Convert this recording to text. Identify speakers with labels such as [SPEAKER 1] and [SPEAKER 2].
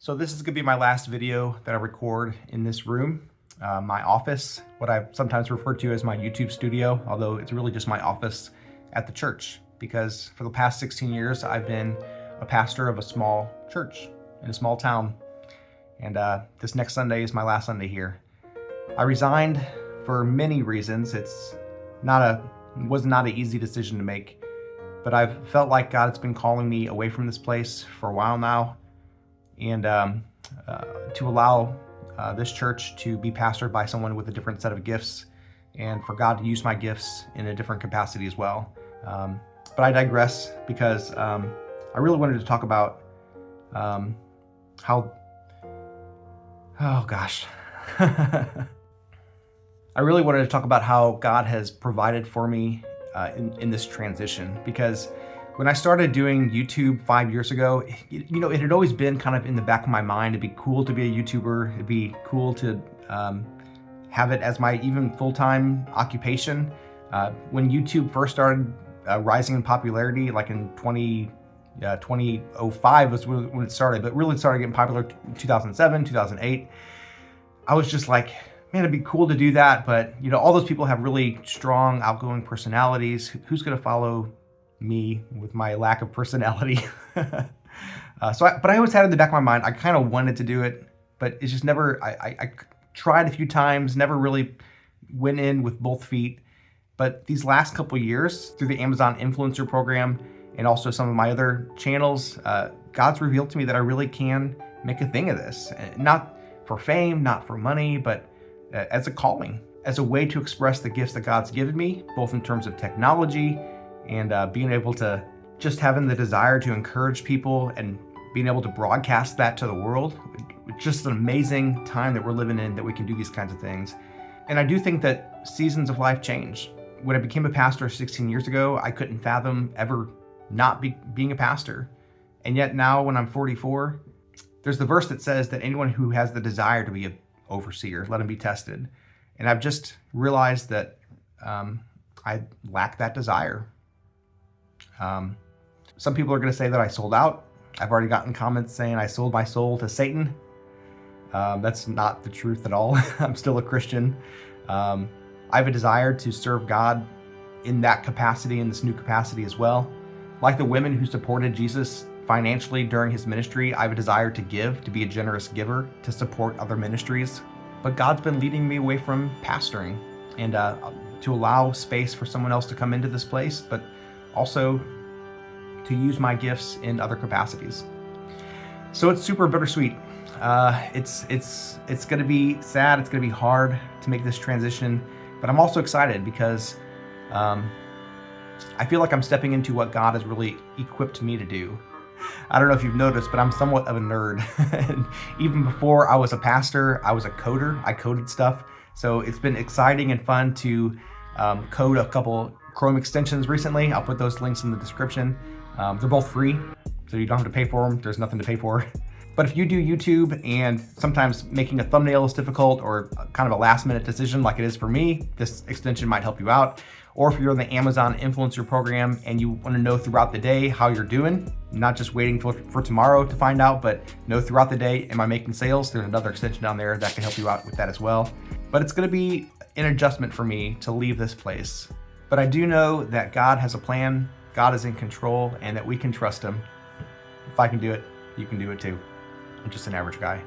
[SPEAKER 1] So this is gonna be my last video that I record in this room, my office, what I sometimes refer to as my YouTube studio, although it's really just my office at the church, because for the past 16 years, I've been a pastor of a small church in a small town. And this next Sunday is my last Sunday here. I resigned for many reasons. It was not an easy decision to make, but I've felt like God's been calling me away from this place for a while now, and to allow this church to be pastored by someone with a different set of gifts, and for God to use my gifts in a different capacity as well. But I digress, because I really wanted to talk about I really wanted to talk about how God has provided for me in this transition, because when I started doing YouTube 5 years ago, it had always been kind of in the back of my mind. It'd be cool to be a YouTuber. It'd be cool to have it as my even full-time occupation. When YouTube first started rising in popularity, like in 2005 was when it started, but really started getting popular in 2007, 2008. I was just like, man, it'd be cool to do that, but all those people have really strong, outgoing personalities. Who's going to follow me with my lack of personality? But I always had in the back of my mind, I kind of wanted to do it, but it's just never, I tried a few times, never really went in with both feet. But these last couple of years, through the Amazon influencer program and also some of my other channels, God's revealed to me that I really can make a thing of this. Not for fame, not for money, but as a calling, as a way to express the gifts that God's given me, both in terms of technology and being able to just having the desire to encourage people and being able to broadcast that to the world. It's just an amazing time that we're living in, that we can do these kinds of things. And I do think that seasons of life change. When I became a pastor 16 years ago, I couldn't fathom ever not being a pastor. And yet now, when I'm 44, there's the verse that says that anyone who has the desire to be an overseer, let him be tested. And I've just realized that I lack that desire. Some people are going to say that I sold out. I've already gotten comments saying I sold my soul to Satan. That's not the truth at all. I'm still a Christian. I have a desire to serve God in that capacity, in this new capacity as well. Like the women who supported Jesus financially during his ministry, I have a desire to give, to be a generous giver, to support other ministries. But God's been leading me away from pastoring, and to allow space for someone else to come into this place, but also to use my gifts in other capacities. So it's super bittersweet. It's going to be sad. It's going to be hard to make this transition, but I'm also excited because I feel like I'm stepping into what God has really equipped me to do. I don't know if you've noticed, but I'm somewhat of a nerd. And even before I was a pastor, I was a coder. I coded stuff. So it's been exciting and fun to code a couple Chrome extensions recently. I'll put those links in the description. They're both free, so you don't have to pay for them. There's nothing to pay for. But if you do YouTube and sometimes making a thumbnail is difficult, or kind of a last minute decision like it is for me, this extension might help you out. Or if you're in the Amazon influencer program and you want to know throughout the day how you're doing, not just waiting for tomorrow to find out, but know throughout the day, am I making sales? There's another extension down there that can help you out with that as well. But it's going to be an adjustment for me to leave this place. But I do know that God has a plan, God is in control, and that we can trust him. If I can do it, you can do it too. I'm just an average guy.